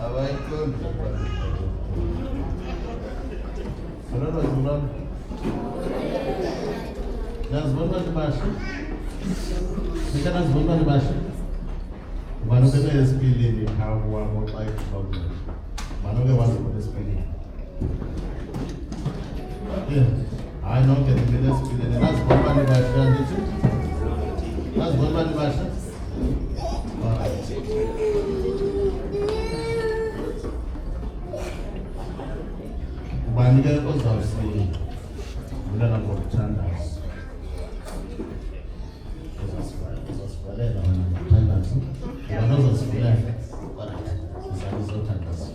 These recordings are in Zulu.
Abayiqondi Sonona zimran. Nazibona libasha. Nika nazibona libasha. Ubanoke nesipilini hawo wabo xa ikhona. Ubanoke wazibona esipilini. Hayi nonke nibele esipilini. Nazibona libasha ndithi. Nazibona libasha. Ubani ke ozawusiya ulana ngokuthandaza uzasivalela wena ngokuthandaza ubani ozasivulela sizame uzothandaza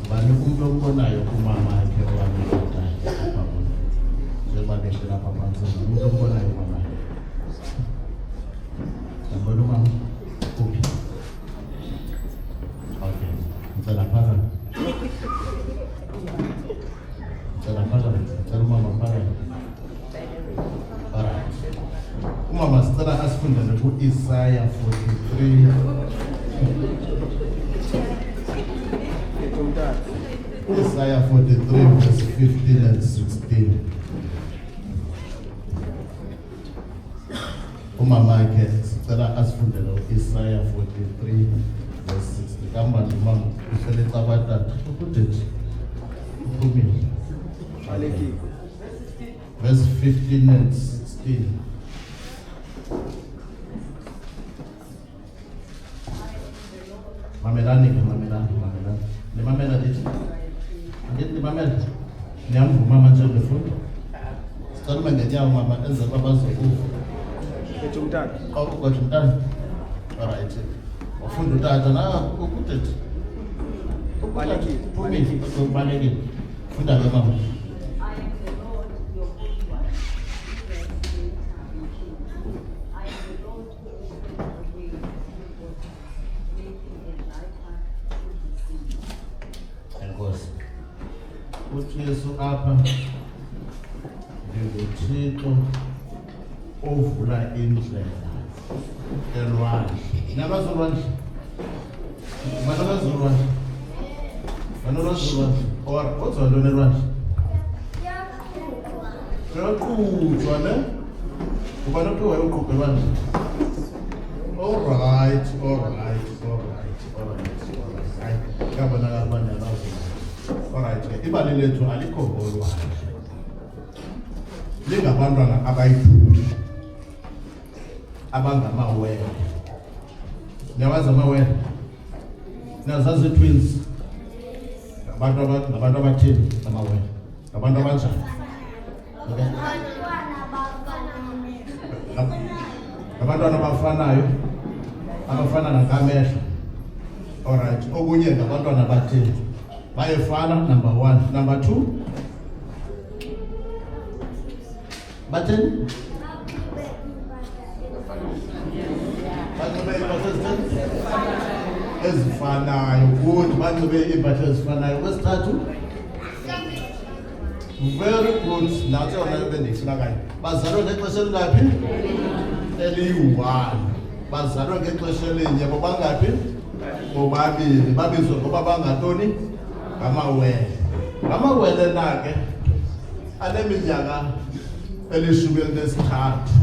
Ubani umuntu ombonayo kumama yakhe owami lapha njengoba behlala lapha phansi umuntu ombonayo mama yabona umama kuphi okay ngicela phakathi ngicela umama phakathi alright umama sicela asifundele ku-Isaiah 43 Isaiah 43 verse 15 and 16. Umama yakhe sicela asifundele Isaiah 43 verse 16. Kamba umama uhlele cabatata ukudethi uphumile. Baleki. Verse 15 and 16. Mamelani. Mamela dithi. Ngithi mamela. Niyamvuma manje ngefunda. Sicela ngenyawo mama enze babazokufa. Ethi umntana. Awukuthi umntana. Alright. Ufunda utata na ukudethi. Ubalekile. Funda ke mama. Yesu apha nginguThixo ovula indlela elwandle. Nabazolwandle. Manabazolwandle. Or ozolwandle elwandle. Yaqhutshwa ne? Ubani ophiwe uqhuqe elwandle? Alright. Hayi, ngabonakala abanye abazo. Alright, ibali lethu alikho ngolwandle. Lingabantwana abayithuli abangamawele. Niyawazi amawele? Niyazazi twins? Ngabantu abathini amawele? Ngabantu abanjani? Ngabantwana abafanayo, abafana nangamehlo. Alright, okunye ngabantwana abathini? Bayefana, number 1. Number 2. Button. Ezifanayo good banxibe iimpahla ezifanayo. Kwesithathu, very good. Nathi yona bendifuna kayo. Bazalwa ngexesha elingaphi? Eli-1. Bazalwa ngexesha elinye bobangaphi? Bobabili. Babizwa ngoba bangantoni? Ngamawele. Amawele na ke aneminyaka elishumi elinesithathu.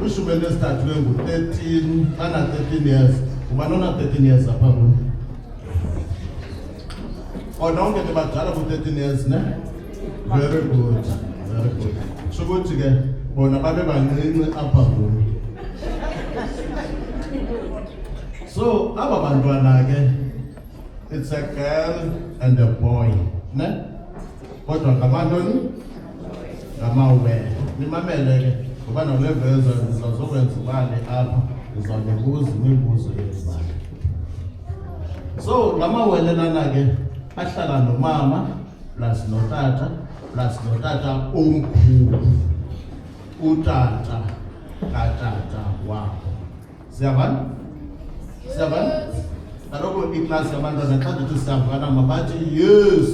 Ishumi elinesithathu lengu-13, ana 13 years. Ubani ona 13 years apha kuyo? Nonke ndibadala ku-13 years ne? Very good. Shukuthi ke bona babe bancinci apha kuyo. So aba bantwana ke, it's a girl and a boy, ne? Kodwa ngamantoni? Ngamawele. Nimamele ke, ngoba noleveza sizazokwenza imali apha, ngizawubuza imibuzo yezimali. So ngamawele lana ke, ahlala nomama plus notata omkhulu, utata katata wabo. Siyabona? Kaloku iklasi yabantwana xa ndithi siyavana mabathi yes.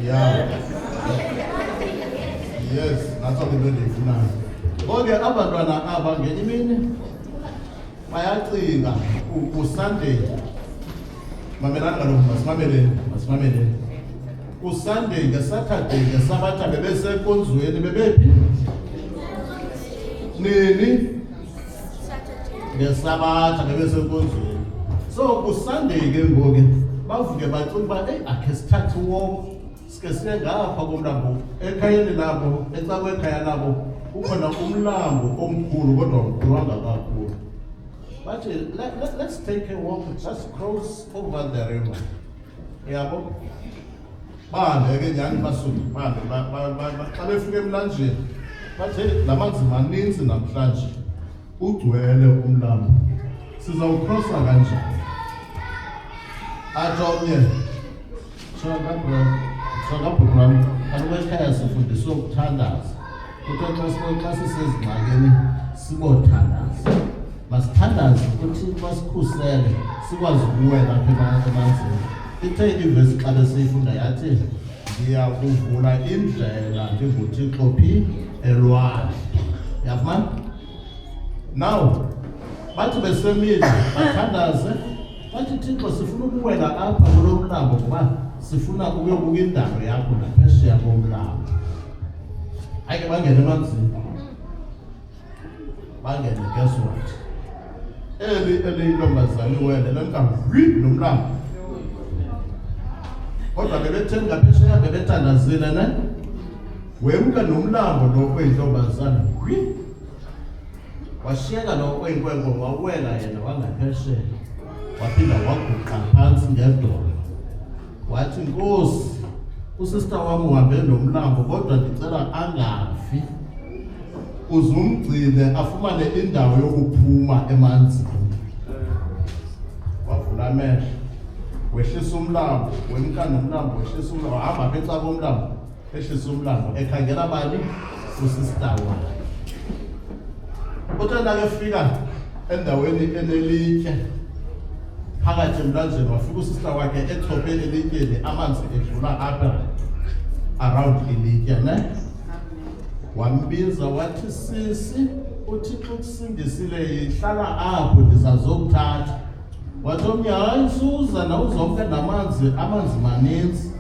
Yeah. Yes, that's what we do now. Ngoke abantwana aba ngenye imini bayacinga uSunday. Mamelani kaloku masimameleni. uSunday ngeSaturday ngeSabatha bebesenkonzweni bebephi? Nini? NgeSabatha bebesenkonzweni. So uSunday ke ngoku bavuke bacinga uba akhe sithathe walk sike siye ngapha komlambo ekhayeni labo ecakwekhaya labo ukhona umlambo omkhulu kodwa umkhulu kakhulu. But let's take a walk, just cross over the river. Yabo? Bahambe ke nyani basuke bahambe xa befika emlanjeni bathe lamanzi maninzi namhlanje ugcwele umlambo sizawukrosa kanjani? Atomnye shakabhuram kaloku ekhaya sifundiswe ukuthandaza kuthiwa xa sisezingxakini sibothandaza, masithandaze ukuthi basikhusele sikwazi ukuwela apha emanzini. Ithe ivesi xa besiyifunda yathi ndiya kuvula indlela ndinguThixo phi elwandle. Yafumana? Now bathi besemile bathandaze bathi Thixo sifuna ukuwela apha kulo mlambo ngoba sifuna ukuyobuka indalo yakho naphesheya komlambo. Ayike bangene emanzini, bangene guess what? Intombazane iwele lemkavwi nomlambo. Kodwa bebetheni ngaphesheya bebethandazile ne? Wemka nomlambo lo oyintombazane washiyeka lo oyinkwenkwe wawela yena wangaphesheya waphinda waguqa phansi ngedolo wathi Nkosi, usista wami uhambe nomlambo kodwa ndicela angafi, uzumgcine afumane indawo yokuphuma emanzini. Wavula amehlo, wehlisa umlambo, wemka nomlambo, wehlisa umlambo, hamba apha ecaba umlambo, ehlisa umlambo, ekhangela bani? Usista wakhe. Kodwa ke fika endaweni enelitye phakathi emlanjeni wafika usista wakhe ethopeni elityeni amanzi edlula apha around ilitye ne? Wambiza wathi sisi, uThixo ukusindisile, ihlala apho ndizazokuthatha. Wathi omnye hayi suza na uzomke namanzi, amanzi maninzi.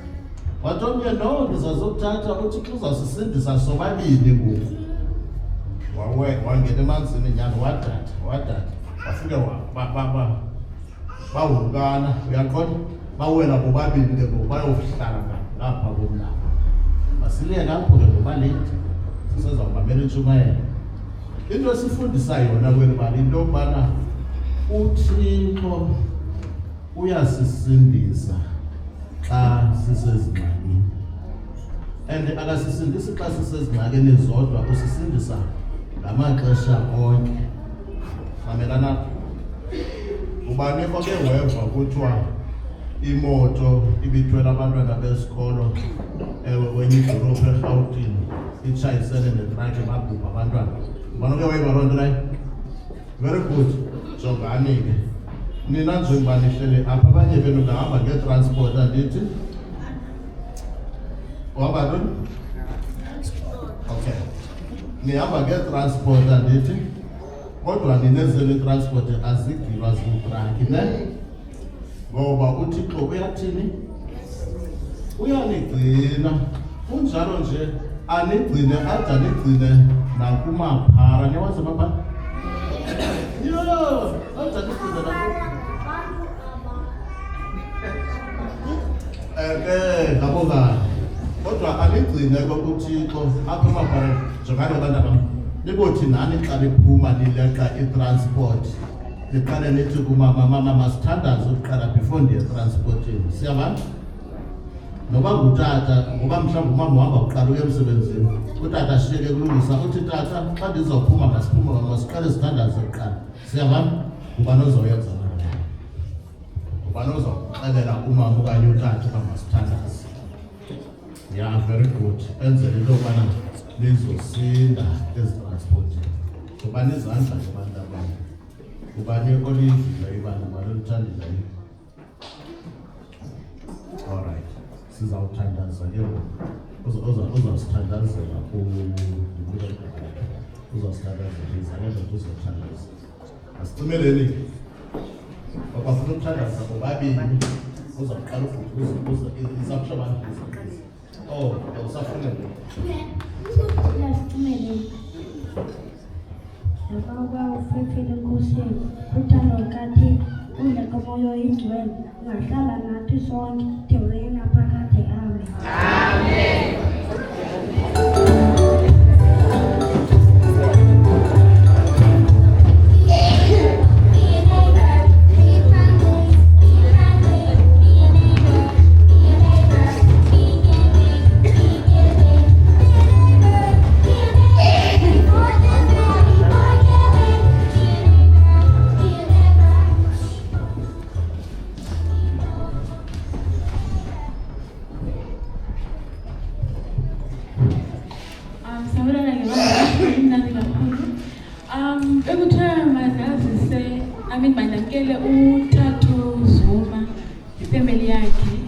Wathi omnye no, ndizazokuthatha, uThixo uzawusisindisa sobabini ngoku. Wangena emanzini nyani wadatha wafike bawukana, uyaqonda? Bawela bobabini ke ngoku bayohlala ngapha komlambo. Masiliye ngapho ke ngoba lethi sisezawubamela intshumayelo. Into esifundisa yona kweli bali into yokubana uThixo uyasisindisa xa sisezingxakini, and akasisindisi xa sisezingxakini zodwa, usisindisa ngamaxesha onke. Mamelana, ubani oke weva kuthiwa imoto ibithwele abantwana besikolo wenye idolophu eRhawutini itshayisene netrakhi babhubha abantwana? Ubani oke weva loo nto leyo? Very good. Jongani ke nina njengoba nihlele apha, abanye benu ngahamba ngetransport andithi uhamba ntoni? Okay, nihamba ngetransport andithi, kodwa ninezele transport azigilwa ziitrakhi ne? Ngoba uThixo uyathini? Uyanigcina. Kunjalo nje anigcine ade anigcine nakumaphara. Niyawazi amaphara? Ade anigcine ngabongani. Kodwa anigcine uThixo apha emaphara. Njengani abantu abam nibothi nani xa liphuma nileqa itransport niqale nithi kumama masithandaze ukuqala before ndiye transportini. Siyabona? Noba ngutata, ngoba mhlawumbi umama uhamba uqala uye emsebenzini. Utata ashiyeke kulungisa uthi tata xa ndizophuma masiphume masiqale sithandaze kuqala. Siyabona? Ubani ozoyenza loo nto? Ubani ozoxelela umama okanye utata uba masithandaze? Yeah, very good. Enzele into yobana nizosinda ezitransportini. Ubani izandla kubantu abanye? Ubani oliyivileyo ibani, ubani olithandileyo? All right. Sizawuthandaza ke uzawusithandazela uzawusithandazela izandla uzothandaza. Asicimeleni ke. Bafuna ukuthandaza bobabini. Uzawuqala uze isabshabana. Oh, usafuna nje. Ngoba ufefile enkosini uthando lukaThixo ungekho moya oyingcwele ungahlala nathi sonke de wena phakade. Amen. Amen. Mandakele uThatu Zuma, ifamily yakhe